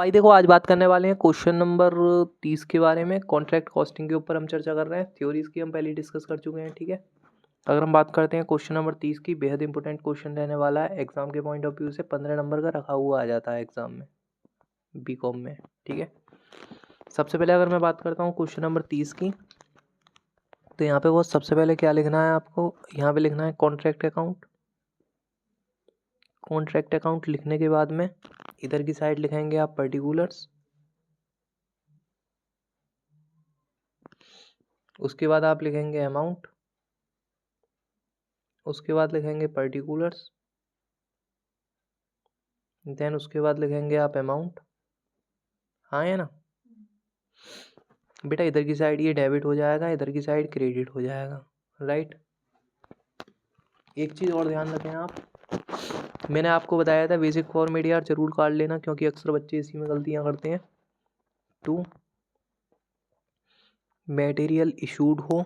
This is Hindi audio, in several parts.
भाई देखो, आज बात करने वाले हैं क्वेश्चन नंबर 30 के बारे में। कॉन्ट्रैक्ट कॉस्टिंग के ऊपर हम चर्चा कर रहे हैं। थ्योरीज की हम पहले डिस्कस कर चुके हैं, ठीक है। अगर हम बात करते हैं क्वेश्चन नंबर 30 की, बेहद इंपॉर्टेंट क्वेश्चन रहने वाला है। एग्जाम के पॉइंट ऑफ व्यू से 15 नंबर का रखा हुआ आ जाता है एग्जाम में, बीकॉम में, ठीक है। सबसे पहले अगर मैं बात करता हूँ क्वेश्चन नंबर 30 की, तो यहाँ पे वो सबसे पहले क्या लिखना है आपको, यहाँ पे लिखना है कॉन्ट्रैक्ट अकाउंट। कॉन्ट्रैक्ट अकाउंट लिखने के बाद में इधर की साइड लिखेंगे आप पर्टिकुलर्स। उसके बाद आप लिखेंगे अमाउंट। उसके बाद लिखेंगे पर्टिकुलर्स। देन उसके बाद लिखेंगे आप अमाउंट। हाँ है ना बेटा, इधर की साइड ये डेबिट हो जाएगा, इधर की साइड क्रेडिट हो जाएगा, राइट। एक चीज़ और ध्यान रखें आप, मैंने आपको बताया था बेसिक फॉर्मेट यार जरूर काट लेना, क्योंकि अक्सर बच्चे इसी में गलतियाँ करते हैं। टू मटेरियल इशूड हो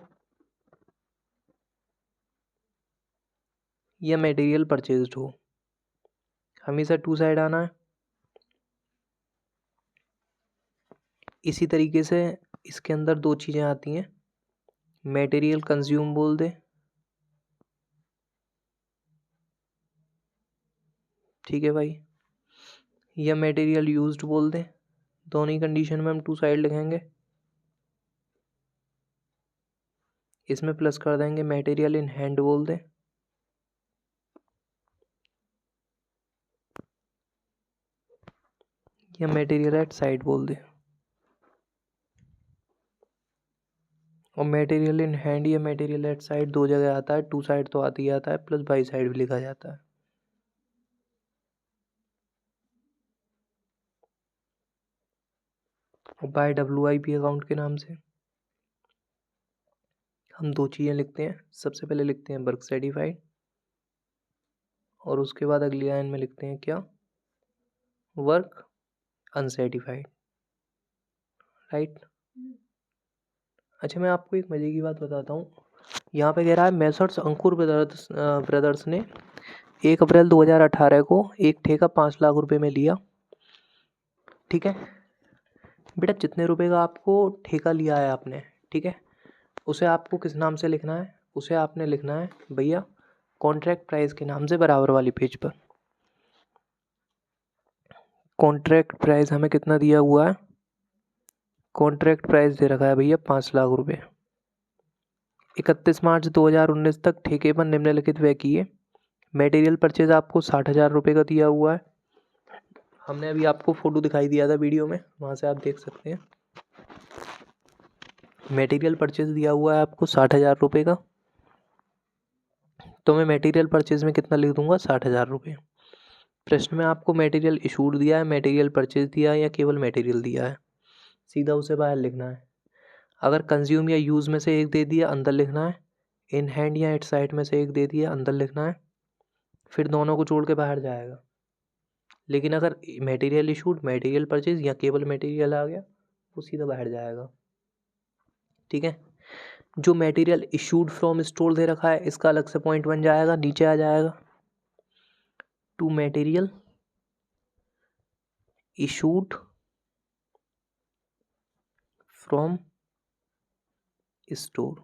या मटेरियल परचेज्ड हो, हमेशा टू साइड आना है। इसी तरीके से इसके अंदर दो चीज़ें आती हैं, मटेरियल कंज्यूम बोल दे, ठीक है भाई, या मटेरियल यूज्ड बोल दे। दोनों ही कंडीशन में हम टू साइड लिखेंगे। इसमें प्लस कर देंगे मटेरियल इन हैंड बोल दे, या मटेरियल एट साइड बोल दे। और मटेरियल इन हैंड या मटेरियल एट साइड दो जगह आता है, टू साइड तो आती ही आता है, प्लस बाई साइड भी लिखा जाता है। और बाय WIP अकाउंट के नाम से हम दो चीज़ें लिखते हैं। सबसे पहले लिखते हैं वर्क सर्टिफाइड, और उसके बाद अगली लाइन में लिखते हैं क्या, वर्क अनसर्टिफाइड, राइट। अच्छा, मैं आपको एक मज़े की बात बताता हूँ। यहाँ पे कह रहा है मेसर्स अंकुर ब्रदर्स ने 1 अप्रैल 2018 को एक ठेका 5 लाख रुपए में लिया, ठीक है। बेटा जितने रुपए का आपको ठेका लिया है आपने, ठीक है, उसे आपको किस नाम से लिखना है, उसे आपने लिखना है भैया कॉन्ट्रैक्ट प्राइस के नाम से, बराबर वाली पेज पर। कॉन्ट्रैक्ट प्राइस हमें कितना दिया हुआ है, कॉन्ट्रैक्ट प्राइस दे रखा है भैया 5 लाख रुपए। 31 मार्च 2019 तक ठेके पर निम्नलिखित व्यय किए। मटेरियल परचेज आपको 60,000 रुपये का दिया हुआ है। हमने अभी आपको फोटो दिखाई दिया था वीडियो में, वहाँ से आप देख सकते हैं। मटेरियल परचेज दिया हुआ है आपको 60,000 रुपये का, तो मैं मटेरियल परचेज में कितना लिख दूंगा, 60,000 रुपये। प्रश्न में आपको मटेरियल इशूड दिया है, मटेरियल परचेज दिया है, या केवल मटेरियल दिया है, सीधा उसे बाहर लिखना है। अगर कंज्यूम या यूज़ में से एक दे दिया, अंदर लिखना है। इन हैंड या एट साइड में से एक दे दिया, अंदर लिखना है। फिर दोनों को जोड़ के बाहर जाएगा। लेकिन अगर मटेरियल इशूड, मटेरियल परचेज या केवल मटेरियल आ गया, वो सीधा बाहर जाएगा, ठीक है। जो मटेरियल इशूड फ्रॉम स्टोर दे रखा है, इसका अलग से पॉइंट बन जाएगा, नीचे आ जाएगा। Two material issued from store,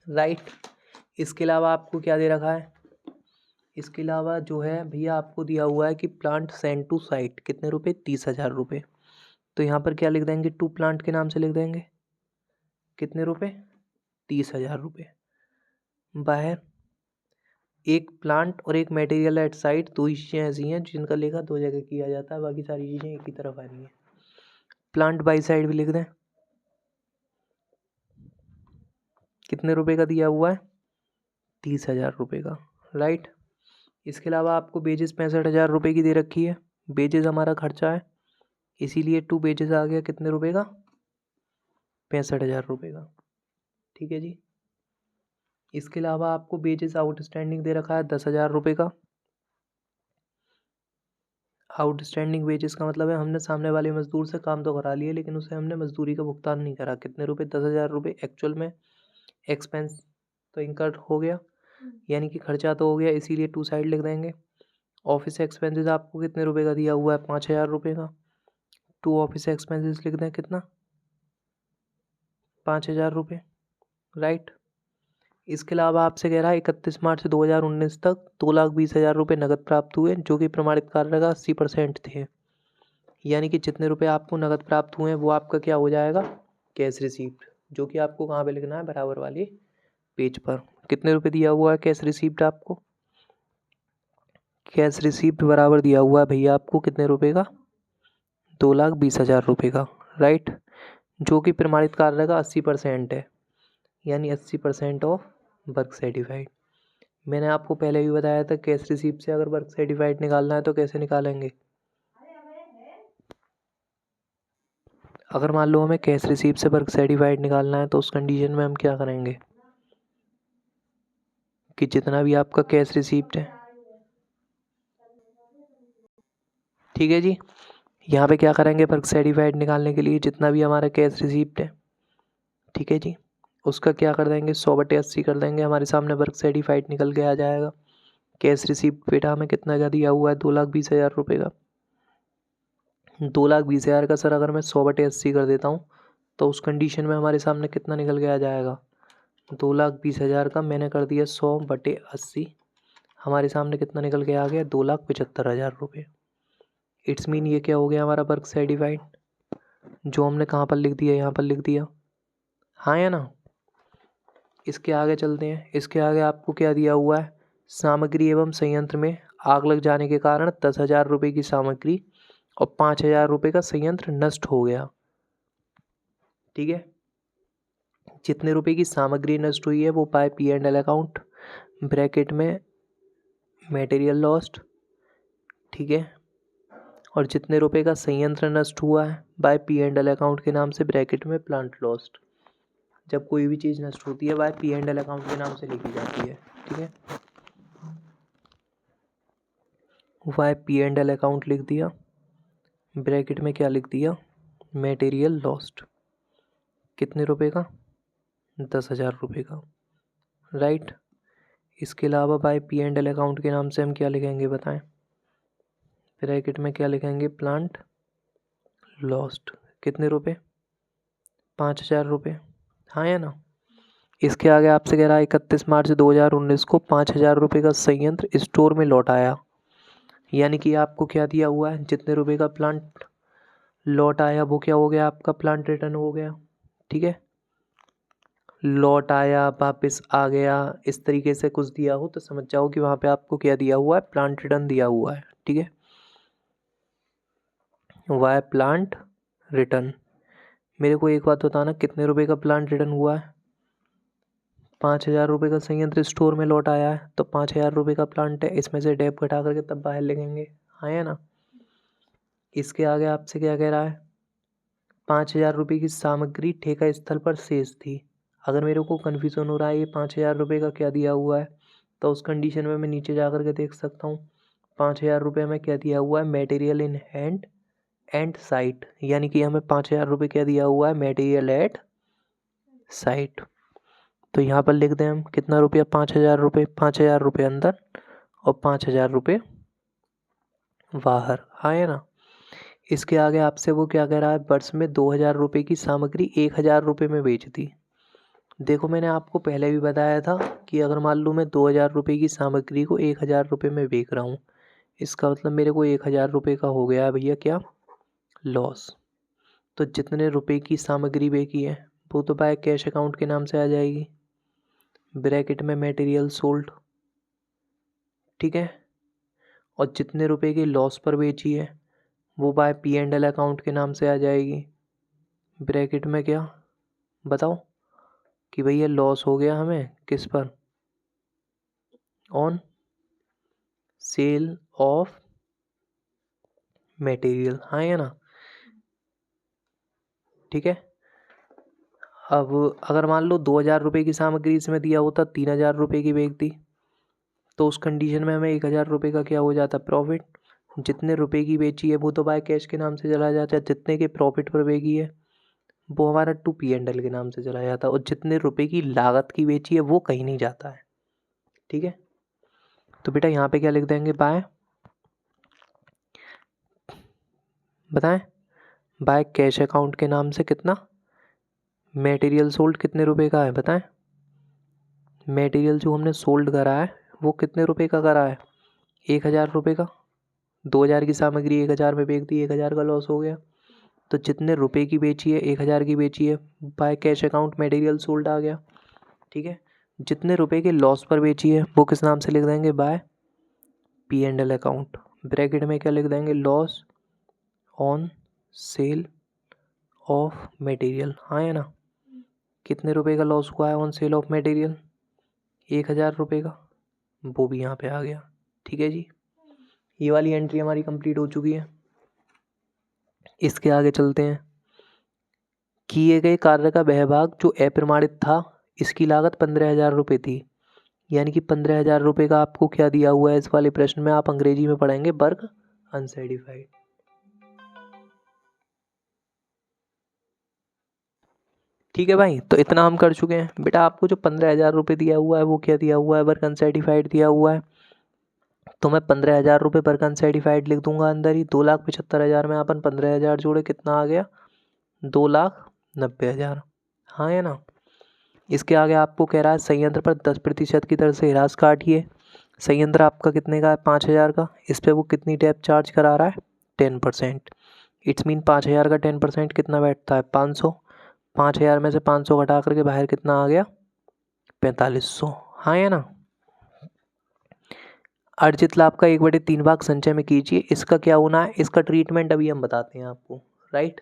right. इसके अलावा आपको क्या दे रखा है, इसके अलावा जो है भैया आपको दिया हुआ है कि प्लांट सेंड टू साइट कितने रुपए, 30,000 रुपये। तो यहाँ पर क्या लिख देंगे, टू प्लांट के नाम से लिख देंगे कितने रुपए, 30,000 रुपये। बाहर एक प्लांट और एक मटेरियल एट साइट, दो ही चीज़ें ऐसी हैं जिनका लेखा दो जगह किया जाता है, बाकी सारी चीज़ें एक ही तरफ आ रही हैं। प्लांट बाई साइड भी लिख दें, कितने रुपए का दिया हुआ है, 30,000 रुपये का, राइट। इसके अलावा आपको बेजेस 65,000 रुपये की दे रखी है। बेजेस हमारा खर्चा है, इसीलिए टू बेजेस आ गया कितने रुपए का, 65,000 रुपये का, ठीक है जी। इसके अलावा आपको बेजेस आउटस्टैंडिंग दे रखा है 10,000 रुपये का। आउटस्टैंडिंग वेजेस का मतलब है हमने सामने वाले मजदूर से काम तो करा लिया, लेकिन उसे हमने मजदूरी का भुगतान नहीं करा। कितने रुपए, 10,000 रुपये। एक्चुअल में एक्सपेंस तो इनकर्ड हो गया, यानी कि खर्चा तो हो गया, इसीलिए टू साइड लिख देंगे। ऑफिस एक्सपेंसेस आपको कितने रुपए का दिया हुआ है? 5,000 रुपये का। टू ऑफिस एक्सपेंसेस लिख दें कितना? 5,000 रुपये, राइट। इसके अलावा आपसे कह रहा है 31 मार्च 2019 तक 2,20,000 रुपये नकद प्राप्त हुए, जो कि प्रमाणित कार्य का 80% थे। यानी कि जितने रुपए आपको नकद प्राप्त हुए हैं वो आपका क्या हो जाएगा? कैश रिसीप्ट, जो कि आपको कहाँ पे लिखना है? बराबर वाले पेज पर। कितने रुपए दिया हुआ है कैश रिसीप्ट आपको? कैश रिसीप्ट बराबर दिया हुआ है भैया आपको कितने रुपए का? 2,20,000 रुपये का, राइट। जो कि प्रमाणित कार्य का 80% है, यानी 80% ऑफ वर्क सर्टिफाइड। मैंने आपको पहले भी बताया था कैश रिसीप्ट से अगर वर्क सर्टिफाइड निकालना है तो कैसे निकालेंगे। अगर मान लो हमें कैश रिसीप्ट से वर्क सर्टिफाइड निकालना है तो उस कंडीशन में हम क्या करेंगे कि जितना भी आपका कैश रिसीप्ट है, ठीक है जी, यहाँ पे क्या करेंगे वर्क सर्टिफाइड निकालने के लिए जितना भी हमारा कैश रिसीप्ट है, ठीक है जी, उसका क्या कर देंगे 100/80 कर देंगे। हमारे सामने वर्क सर्टिफाइड निकल के आ जाएगा। कैश रिसीप्ट बेटा हमें कितना का दिया हुआ है? 2,20,000 रुपये का। 2,20,000 का सर अगर मैं 100/80 कर देता हूँ तो उस कंडीशन में हमारे सामने कितना निकल के आ जाएगा? 2,20,000 का मैंने कर दिया 100/80, हमारे सामने कितना निकल के आ गया? 2,75,000 रुपये। इट्स मीन ये क्या हो गया हमारा वर्क सर्टिफाइड, जो हमने कहाँ पर लिख दिया? यहाँ पर लिख दिया, हाँ या ना। इसके आगे चलते हैं। इसके आगे आपको क्या दिया हुआ है? सामग्री एवं संयंत्र में आग लग जाने के कारण 10,000 रुपये की सामग्री और 5,000 रुपये का संयंत्र नष्ट हो गया, ठीक है। जितने रुपए की सामग्री नष्ट हुई है वो बाय P&L अकाउंट, ब्रैकेट में मटेरियल लॉस्ट, ठीक है। और जितने रुपए का संयंत्र नष्ट हुआ है बाय P&L अकाउंट के नाम से, ब्रैकेट में प्लांट लॉस्ट। जब कोई भी चीज़ नष्ट होती है बाय P&L अकाउंट के नाम से लिखी जाती है, ठीक है। बाय P&L अकाउंट लिख दिया, ब्रैकेट में क्या लिख दिया? Material lost. कितने रुपए का? 10,000 रुपये का, राइट। इसके अलावा बाय P&L अकाउंट के नाम से हम क्या लिखेंगे बताएं? ब्रैकेट में क्या लिखेंगे? Plant lost. कितने रुपए? 5,000 रुपये, हाँ या ना। इसके आगे आपसे कह रहा है 31 मार्च 2019 को 5,000 रुपये का संयंत्र स्टोर में लौट आया। यानी कि आपको क्या दिया हुआ है? जितने रुपए का प्लांट लौट आया वो क्या हो गया? आपका प्लांट रिटर्न हो गया, ठीक है। लौट आया, वापस आ गया, इस तरीके से कुछ दिया हो तो समझ जाओ कि वहाँ पे आपको क्या दिया हुआ है? प्लांट रिटर्न दिया हुआ है, ठीक है। Y plant return. मेरे को एक बात बताना, कितने रुपए का प्लांट रिटर्न हुआ है? 5,000 रुपये का संयंत्र स्टोर में लौट आया है, तो 5,000 रुपये का प्लांट है, इसमें से डेप घटा करके तब बाहर लिखेंगे, हाँ या ना। इसके आगे आपसे क्या कह रहा है? 5,000 रुपये की सामग्री ठेका स्थल पर शेष थी। अगर मेरे को कन्फ्यूज़न हो रहा है ये 5,000 रुपये का क्या दिया हुआ है, तो उस कंडीशन में मैं नीचे जा कर के देख सकता हूँ 5,000 रुपये में क्या दिया हुआ है? Material in hand and site. यानी कि हमें 5,000 रुपये क्या दिया हुआ है? Material at site. तो यहाँ पर लिख दें हम कितना रुपया? 5,000 रुपये। 5,000 रुपये अंदर और 5,000 रुपये बाहर, हाँ है ना। इसके आगे आपसे वो क्या कह रहा है? वर्ष में 2,000 रुपये की सामग्री 1,000 रुपये में बेच दी। देखो मैंने आपको पहले भी बताया था कि अगर मान लो मैं 2,000 रुपये की सामग्री को 1,000 रुपये में बेच रहा हूँ, इसका मतलब मेरे को 1,000 रुपये का हो गया है भैया क्या? लॉस। तो जितने रुपए की सामग्री बेची है वो तो बाय कैश अकाउंट के नाम से आ जाएगी, ब्रैकेट में मटेरियल सोल्ड, ठीक है। और जितने रुपए की लॉस पर बेची है वो बाय P&L अकाउंट के नाम से आ जाएगी, ब्रैकेट में क्या बताओ कि भैया लॉस हो गया हमें किस पर? ऑन सेल ऑफ मटेरियल, हाँ या ना, ठीक है। अब अगर मान लो 2,000 रुपये की सामग्री इसमें दिया होता, 3,000 रुपये की बेच दी, तो उस कंडीशन में हमें 1,000 रुपये का क्या हो जाता? प्रॉफिट। जितने रुपए की बेची है वो तो बाय कैश के नाम से चला जाता है, जितने के प्रॉफिट पर बेची है वो हमारा टू P&L के नाम से चला जाता है, और जितने रुपए की लागत की बेची है वो कहीं नहीं जाता है, ठीक है। तो बेटा यहाँ पे क्या लिख देंगे? बाय बताएं। बाय कैश अकाउंट के नाम से कितना, मटेरियल सोल्ड कितने रुपए का है बताएं। मटेरियल जो हमने सोल्ड करा है वो कितने रुपए का करा है, 1000 रुपये का। 2000 की सामग्री 1000 में बेच दी, 1000 का लॉस हो गया। तो जितने रुपए की बेची है 1000 की बेची है, by cash account material sold आ गया। ठीक है, जितने रुपए के लॉस पर बेची है वो किस नाम से लिख देंगे, बाय P&L अकाउंट। ब्रैकेट में क्या लिख देंगे, loss on sale of material. हाँ है ना, कितने रुपए का लॉस हुआ है ऑन सेल ऑफ मटेरियल, 1000 रुपये का, वो भी यहाँ पे आ गया। ठीक है जी, ये वाली एंट्री हमारी कंप्लीट हो चुकी है। इसके आगे चलते हैं। किए गए कार्य का वह भाग जो अप्रमाणित था, इसकी लागत 15,000 रुपये थी। यानी कि 15,000 रुपये का आपको क्या दिया हुआ है इस वाले प्रश्न में, आप अंग्रेजी में पढ़ेंगे वर्क अनसेटिस्फाइड। ठीक है भाई, तो इतना हम कर चुके हैं। बेटा आपको जो 15,000 रुपये दिया हुआ है वो क्या दिया हुआ है, वर्क अनसेटिस्फाइड दिया हुआ है। तो मैं 15,000 रुपये वर्क अनसेटिस्फाइड लिख दूंगा अंदर ही। 2,75,000 में अपन 15,000 जोड़े, कितना आ गया, 2,90,000। हाँ है ना। इसके आगे आपको कह रहा है संयंत्र पर 10% की दर से हिरास काटिए। संयंत्र आपका कितने का है, 5,000 का। इस पर वो कितनी डेप्थ चार्ज करा रहा है, 10%। इट्स मीन 5,000 का 10% कितना बैठता है, 500। 5,000 में से 500 घटा करके बाहर कितना आ गया, 4500। हाँ है ना। अर्जित लाभ का 1/3 भाग संचय में कीजिए। इसका क्या होना है, इसका ट्रीटमेंट अभी हम बताते हैं आपको। राइट,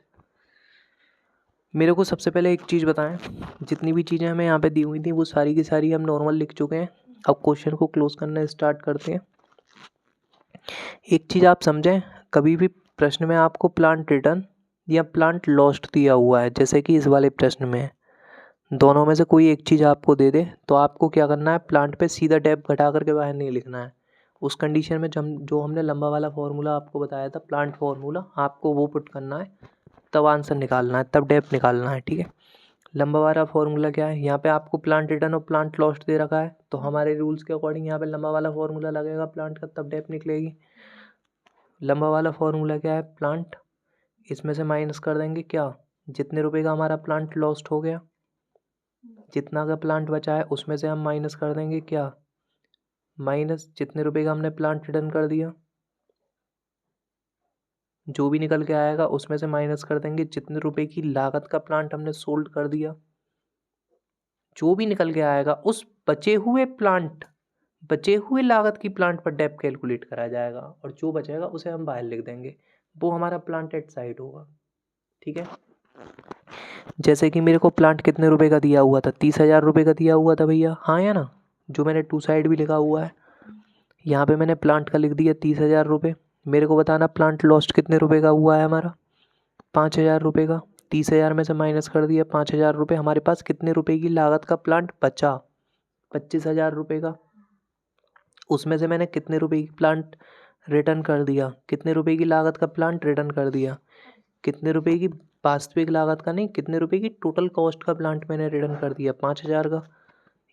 मेरे को सबसे पहले एक चीज़ बताएं, जितनी भी चीज़ें हमें यहाँ पे दी हुई थी वो सारी की सारी हम नॉर्मल लिख चुके हैं। अब क्वेश्चन को क्लोज करना स्टार्ट करते हैं। एक चीज़ आप समझें, कभी भी प्रश्न में आपको प्लांट रिटर्न या प्लांट लॉस्ट दिया हुआ है, जैसे कि इस वाले प्रश्न में, दोनों में से कोई एक चीज़ आपको दे दे तो आपको क्या करना है, प्लांट पे सीधा डेप्थ घटा करके बाहर नहीं लिखना है। उस कंडीशन में जो हमने लंबा वाला फॉर्मूला आपको बताया था, प्लांट फॉर्मूला, आपको वो पुट करना है, तब आंसर निकालना है, तब डेप्थ निकालना है। ठीक है, लंबा वाला फॉर्मूला क्या है, यहाँ पे आपको प्लांट रिटर्न और प्लांट लॉस्ट दे रखा है, तो हमारे रूल्स के अकॉर्डिंग यहाँ पे लंबा वाला फॉर्मूला लगेगा प्लांट का, तब डेप्थ निकलेगी। लंबा वाला फॉर्मूला क्या है, प्लांट, इसमें से माइनस कर देंगे क्या, जितने रुपए का हमारा प्लांट लॉस्ट हो गया, जितना का प्लांट बचा है उसमें से हम माइनस कर देंगे क्या, माइनस जितने रुपए का हमने प्लांट रिटर्न कर दिया, जो भी निकल के आएगा उसमें से माइनस कर देंगे जितने रुपए की लागत का प्लांट हमने सोल्ड कर दिया। जो भी निकल के आएगा उस बचे हुए लागत की प्लांट पर डेप्थ कैलकुलेट करा जाएगा, और जो बचेगा उसे हम बाहर लिख देंगे, वो हमारा प्लांट एट साइड होगा। ठीक है, जैसे कि मेरे को प्लांट कितने रुपए का दिया हुआ था, 30,000 रुपये का दिया हुआ था भैया। हाँ या ना, जो मैंने टू साइड भी लिखा हुआ है, यहाँ पे मैंने प्लांट का लिख दिया 30,000 रुपये। मेरे को बताना प्लांट लॉस्ट कितने रुपए का हुआ है हमारा, 5,000 रुपये का। 30,000 में से माइनस कर दिया 5,000 रुपये, हमारे पास कितने रुपए की लागत का प्लांट बचा, 25,000 रुपये का। उसमें से मैंने कितने रुपए की प्लांट रिटर्न कर दिया, कितने रुपए की लागत का प्लांट रिटर्न कर दिया, कितने रुपए की वास्तविक लागत का नहीं, कितने रुपए की टोटल कॉस्ट का प्लांट मैंने रिटर्न कर दिया, 5,000 का।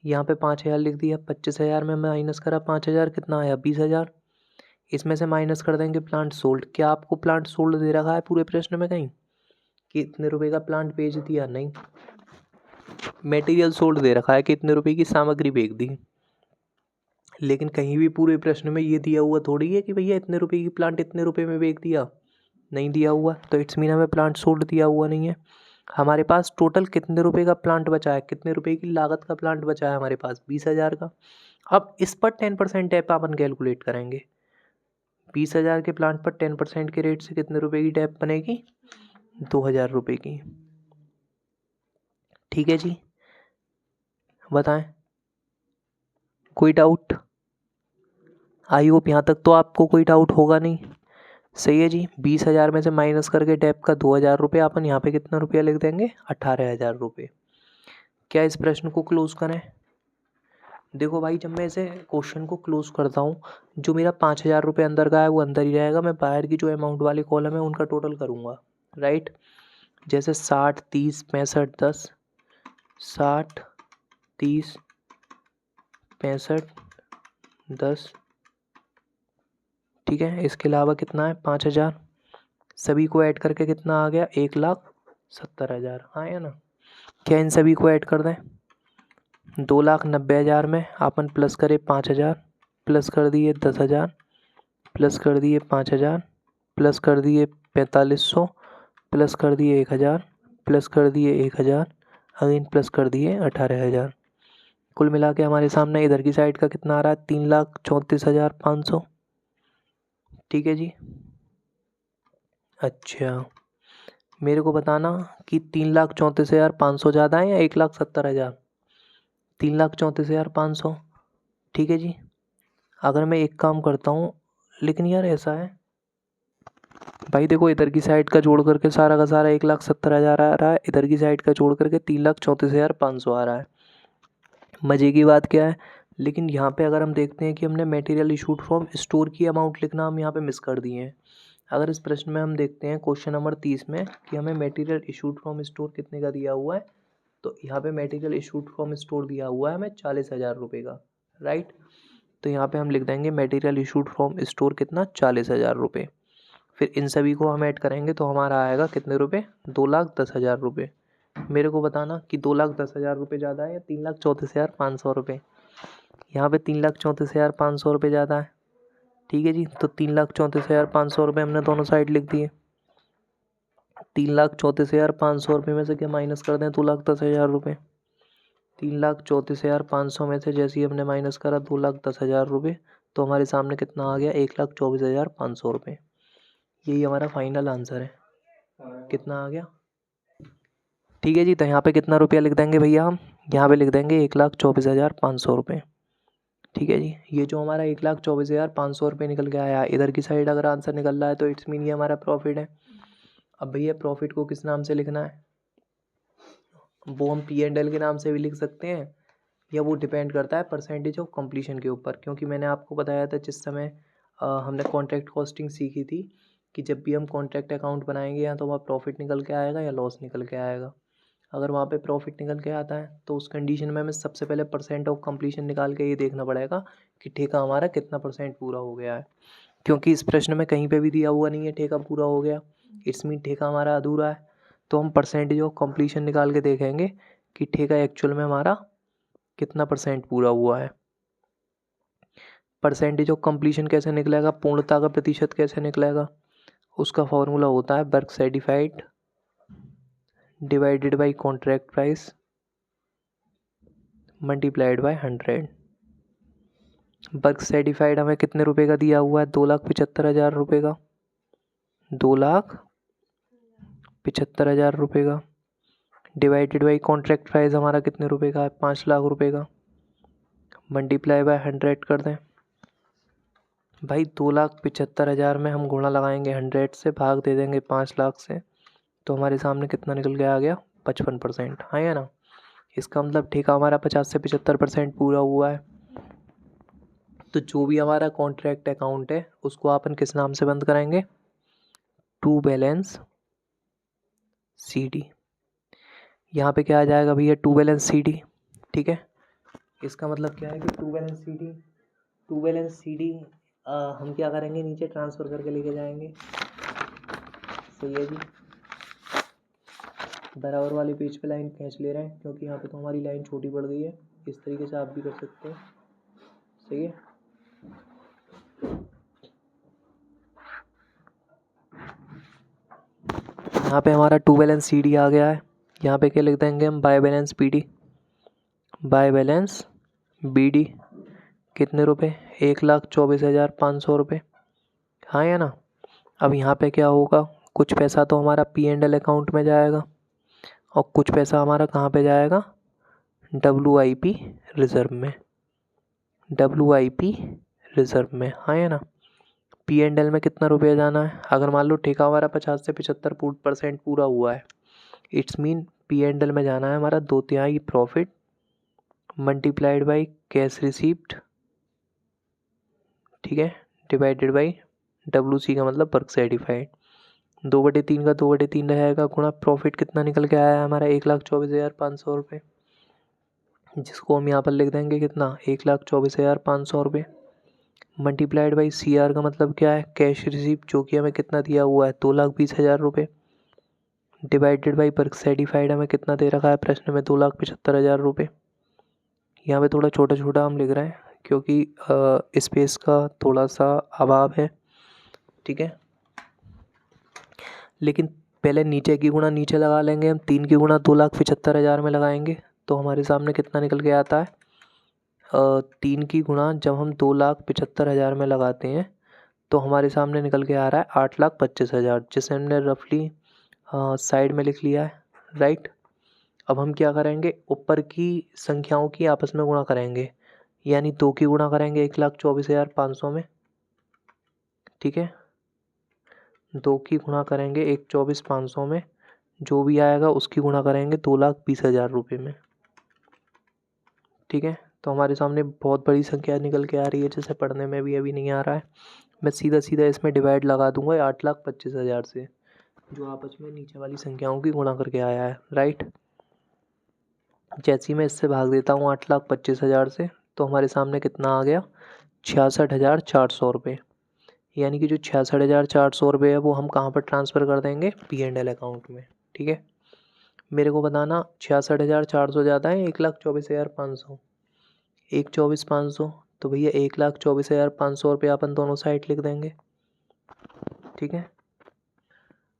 यहाँ पे 5,000 लिख दिया, 25,000 में माइनस करा 5,000, कितना आया, 20,000। इसमें से माइनस कर देंगे प्लांट सोल्ड। क्या आपको प्लांट सोल्ड दे रखा है पूरे प्रश्न में कहीं, कितने रुपए का प्लांट बेच दिया, नहीं। मटेरियल सोल्ड दे रखा है, कितने रुपए की सामग्री बेच दी। लेकिन कहीं भी पूरे प्रश्न में ये दिया हुआ थोड़ी है कि भैया इतने रुपए की प्लांट इतने रुपए में बेच दिया, नहीं दिया हुआ। तो इट्स मीन हमें प्लांट सोल्ड दिया हुआ नहीं है। हमारे पास टोटल कितने रुपए का प्लांट बचा है, कितने रुपए की लागत का प्लांट बचा है हमारे पास, 20,000 का। अब इस पर 10% टैप अपन कैलकुलेट करेंगे। 20,000 के प्लांट पर 10% के रेट से कितने रुपए की टैप बनेगी, 2,000 रुपये की। ठीक है जी, बताएं कोई डाउट। आई होप यहाँ तक तो आपको कोई डाउट होगा नहीं। सही है जी, 20,000 में से माइनस करके डेप का 2,000 रुपये, अपन यहाँ पे कितना रुपया लिख देंगे, 18,000 रुपये। क्या इस प्रश्न को क्लोज करें। देखो भाई, जब मैं इसे क्वेश्चन को क्लोज करता हूँ, जो मेरा 5,000 रुपये अंदर का है वो अंदर ही रहेगा, मैं बाहर की जो अमाउंट वाले कॉलम है उनका टोटल करूँगा। राइट, जैसे 60, 30, 65, 10, 60, 30, 65, 10। ठीक है, इसके अलावा कितना है, 5,000। सभी को ऐड करके कितना आ गया, 1,70,000। हाँ या ना। क्या इन सभी को ऐड कर दें, 2,90,000 में अपन प्लस करे 5,000, प्लस कर दिए 10,000, प्लस कर दिए 5,000, प्लस कर दिए 4,500, प्लस कर दिए 1,000, प्लस कर दिए 1,000, अगेन प्लस कर दिए 18,000। कुल मिला के हमारे सामने इधर की साइड का कितना आ रहा है, 3,34,500। ठीक है जी। अच्छा, मेरे को बताना कि 3,34,500 ज़्यादा है या 1,70,000। 3,34,500। ठीक है जी। अगर मैं एक काम करता हूँ, लेकिन यार ऐसा है भाई, देखो इधर की साइड का जोड़ करके सारा का सारा 1,70,000 आ रहा है, इधर की साइड का जोड़ करके 3,34,500 आ रहा है। मज़े की बात क्या है, लेकिन यहाँ पे अगर हम देखते हैं कि हमने मटेरियल इशूड फ्रॉम स्टोर की अमाउंट लिखना हम यहाँ पे मिस कर दिए हैं। अगर इस प्रश्न में हम देखते हैं क्वेश्चन नंबर 30 में कि हमें मटेरियल इशूड फ्रॉम स्टोर कितने का दिया हुआ है, तो यहाँ पे मटेरियल इशूड फ्रॉम स्टोर दिया हुआ है हमें 40,000 रुपये का, राइट। तो यहाँ पे हम लिख देंगे मटेरियल इशूड फ्रॉम स्टोर कितना, 40,000 रुपये। फिर इन सभी को हम ऐड करेंगे तो हमारा आएगा कितने रुपये, 2,10,000 रुपये। मेरे को बताना कि 2,10,000 रुपये ज़्यादा है या 3,34,500 रुपये। यहाँ पे 3,34,500 रुपये ज़्यादा है। ठीक है जी, तो 3,34,500 रुपये हमने दोनों साइड लिख दिए। 3,34,500 रुपये में से क्या माइनस कर दें, 2,10,000 रुपये। 3,34,500 में से जैसे ही हमने माइनस करा 2,10,000 रुपये, तो हमारे सामने कितना आ गया, 1,24,500 रुपये। यही हमारा फाइनल आंसर है। कितना आ गया। ठीक है जी, तो यहाँ पे कितना रुपया लिख देंगे भैया, हम यहाँ पे लिख देंगे 1,24,500 रुपये। ठीक है जी, ये जो हमारा 1,24,500 रुपये निकल के आया, इधर की साइड अगर आंसर निकल रहा है तो इट्स मीन ये हमारा प्रॉफिट है। अब भैया प्रॉफिट को किस नाम से लिखना है, वो हम P&L के नाम से भी लिख सकते हैं, या वो डिपेंड करता है परसेंटेज ऑफ कंप्लीशन के ऊपर। क्योंकि मैंने आपको बताया था जिस समय हमने कॉन्ट्रैक्ट कॉस्टिंग सीखी थी कि जब भी हम कॉन्ट्रैक्ट अकाउंट बनाएंगे या तो वहाँ प्रॉफिट निकल के आएगा या लॉस निकल के आएगा। अगर वहाँ पे प्रॉफिट निकल के आता है तो उस कंडीशन में हमें सबसे पहले परसेंट ऑफ कंप्लीशन निकाल के ये देखना पड़ेगा कि ठेका हमारा कितना परसेंट पूरा हो गया है। क्योंकि इस प्रश्न में कहीं पे भी दिया हुआ नहीं है ठेका पूरा हो गया, इट्स मीन ठेका हमारा अधूरा है। तो हम परसेंटेज ऑफ कंप्लीशन निकाल के देखेंगे कि ठेका एक्चुअल में हमारा कितना परसेंट पूरा हुआ है। परसेंटेज ऑफ कंप्लीशन कैसे निकलेगा, पूर्णता का प्रतिशत कैसे निकलेगा, उसका फॉर्मूला होता है work certified divided by contract price multiplied by 100। Work certified हमें कितने रुपए का दिया हुआ है, 2,75,000 रुपये का, 2,75,000 रुपये का, डिवाइडेड बाई कॉन्ट्रैक्ट प्राइस हमारा कितने रुपए का है, 5,00,000 रुपये का, मल्टीप्लाई बाय 100 कर दें। भाई 2,75,000 में हम गुणा लगाएंगे 100 से, भाग दे देंगे 5,00,000 से, तो हमारे सामने कितना निकल के आ गया, 55%। हाँ या ना। इसका मतलब ठेका हमारा 50 से 75% पूरा हुआ है। तो जो भी हमारा कॉन्ट्रैक्ट अकाउंट है उसको अपन किस नाम से बंद कराएंगे, टू बैलेंस CD। यहाँ पे क्या आ जाएगा भैया, टू बैलेंस CD। ठीक है, इसका मतलब क्या है कि टू बैलेंस CD हम क्या करेंगे, नीचे ट्रांसफ़र करके लेके जाएंगे। सही है जी। बराबर वाले पेज पे लाइन खींच ले रहे हैं क्योंकि यहाँ पे तो हमारी लाइन छोटी पड़ गई है। इस तरीके से आप भी कर सकते हैं। सही है। यहाँ पे हमारा टू बैलेंस CD आ गया है। यहाँ पे क्या लिख देंगे हम, by balance BD। By balance BD कितने रुपए, 1,24,500 रुपये। हाँ या ना। अब यहाँ पे क्या होगा, कुछ पैसा तो हमारा P&L अकाउंट में जाएगा और कुछ पैसा हमारा कहाँ पे जाएगा, WIP रिज़र्व में, WIP रिज़र्व में। हाँ या ना। P&L में कितना रुपया जाना है, अगर मान लो ठेका हमारा 50 से 75% पूरा हुआ है, इट्स मीन P&L में जाना है हमारा 2/3 profit multiplied by cash receipt. ठीक है, डिवाइडेड बाई WC का मतलब वर्क सर्टिफाइड। 2/3 का 2/3 रहेगा गुणा प्रॉफिट कितना निकल के आया है हमारा, 1,24,500 रुपये, जिसको हम यहाँ पर लिख देंगे कितना, 1,24,500 रुपये मल्टीप्लाइड बाई CR का मतलब क्या है, कैश रिसीव, जो कि हमें कितना दिया हुआ है 2,20,000 रुपये, डिवाइडेड बाई वर्क सर्टिफाइड हमें कितना दे रखा है प्रश्न में 2,75,000 रुपये। यहाँ पे थोड़ा छोटा छोटा हम लिख रहे हैं क्योंकि स्पेस का थोड़ा सा अभाव है, ठीक है। लेकिन पहले नीचे की गुणा नीचे लगा लेंगे हम, 3 की गुणा 2,75,000 में लगाएंगे तो हमारे सामने कितना निकल के आता है, 3 की गुणा जब हम 2,75,000 में लगाते हैं तो हमारे सामने निकल के आ रहा है 8,25,000, जिसे हमने रफली साइड में लिख लिया है, राइट। अब हम क्या करेंगे, ऊपर की संख्याओं की आपस में गुणा करेंगे, यानी 2 की गुणा करेंगे 1,24,500 में, ठीक है। 2 की गुणा करेंगे 1,24,500 में, जो भी आएगा उसकी गुणा करेंगे 2,20,000 रुपये में, ठीक है। तो हमारे सामने बहुत बड़ी संख्या निकल के आ रही है, जिसे पढ़ने में भी अभी नहीं आ रहा है। मैं सीधा सीधा इसमें डिवाइड लगा दूंगा 8,25,000 से, जो आपस में नीचे वाली संख्याओं की गुणा करके आया है, राइट। जैसे ही मैं इससे भाग देता हूँ 8,25,000 से, तो हमारे सामने कितना आ गया, 66,400 रुपये। यानी कि जो 66,400 रुपये है वो हम कहाँ पर ट्रांसफ़र कर देंगे, P&L अकाउंट में, ठीक है। मेरे को बताना 66,400 ज़्यादा है 1,24,500, 1,24,500, तो भैया 1,24,500 रुपये अपन दोनों साइड लिख देंगे, ठीक है।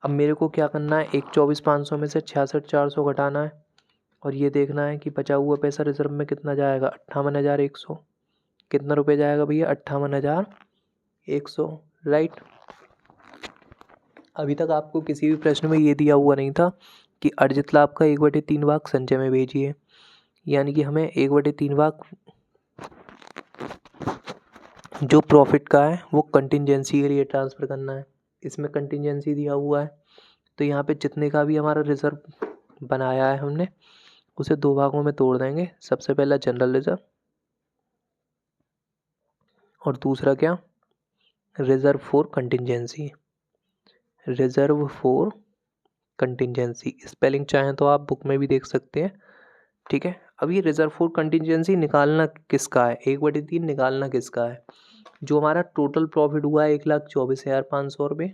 अब मेरे को क्या करना है, 1,24,500 में से 66,400 घटाना है और ये देखना है कि बचा हुआ पैसा रिजर्व में कितना जाएगा, 58,100। कितना रुपये जाएगा भैया, 58,100, राइट। अभी तक आपको किसी भी प्रश्न में ये दिया हुआ नहीं था कि अर्जित लाभ का 1/3 भाग संचय में भेजिए, यानी कि हमें 1/3 भाग जो प्रॉफिट का है वो कंटिंजेंसी के लिए ट्रांसफ़र करना है। इसमें कंटिंजेंसी दिया हुआ है, तो यहाँ पे जितने का भी हमारा रिजर्व बनाया है हमने उसे 2 भागों में तोड़ देंगे। सबसे पहला जनरल रिजर्व और दूसरा क्या, reserve for contingency, reserve for contingency. Spelling चाहें तो आप बुक में भी देख सकते हैं, ठीक है। अब ये रिजर्व फॉर कंटिंजेंसी निकालना किसका है, 1/3 निकालना किसका है, जो हमारा टोटल प्रॉफिट हुआ है 1,24,500 रुपये,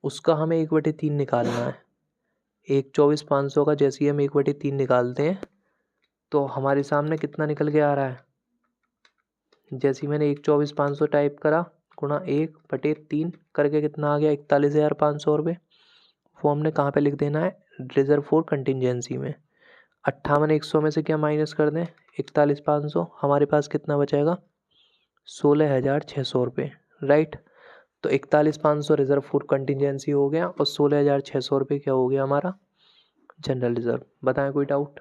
उसका हमें 1/3 निकालना है। 1,24,500 का जैसे ही हम 1/3 निकालते हैं तो हमारे सामने कितना निकल के आ रहा है, जैसे ही मैंने 1,24,500 टाइप करा गुणा 1/3 करके कितना आ गया, 41,500 रुपये। वो हमने कहाँ पे लिख देना है, रिजर्व फॉर कंटिंजेंसी में। 58,100 में से क्या माइनस कर दें, 41,500, हमारे पास कितना बचेगा, 16,600 रुपये, राइट। तो 41,500 रिजर्व फॉर कंटिंजेंसी हो गया और 16,600 रुपये क्या हो गया हमारा, जनरल रिजर्व। बताएं कोई डाउट।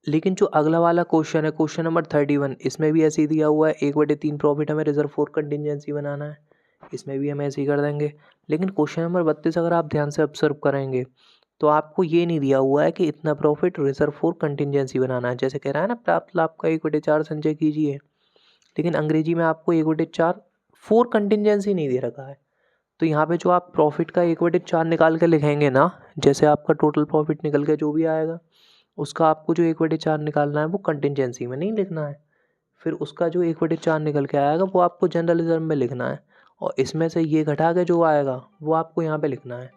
लेकिन जो अगला वाला क्वेश्चन है, क्वेश्चन नंबर 31, इसमें भी ऐसे ही दिया हुआ है 1/3 प्रॉफिट हमें रिजर्व फॉर कंटिंजेंसी बनाना है, इसमें भी हम ऐसे ही कर देंगे। लेकिन क्वेश्चन नंबर 32 अगर आप ध्यान से ऑब्जर्व करेंगे तो आपको ये नहीं दिया हुआ है कि इतना प्रॉफिट रिजर्व फॉर कंटिंजेंसी बनाना है। जैसे कह रहा है ना, प्राप्त लाभ का 1/4 संचय कीजिए, लेकिन अंग्रेजी में आपको 1/4 फॉर कंटिंजेंसी नहीं दे रखा है। तो यहाँ पे जो आप प्रॉफिट का 1/4 निकाल के लिखेंगे ना, जैसे आपका टोटल प्रॉफिट निकल के जो भी आएगा उसका आपको जो 1/4 निकालना है वो कंटिंजेंसी में नहीं लिखना है। फिर उसका जो 1/4 निकल के आएगा वो आपको जनरल रिजर्व में लिखना है, और इसमें से ये घटा के जो आएगा वो आपको यहाँ पे लिखना है।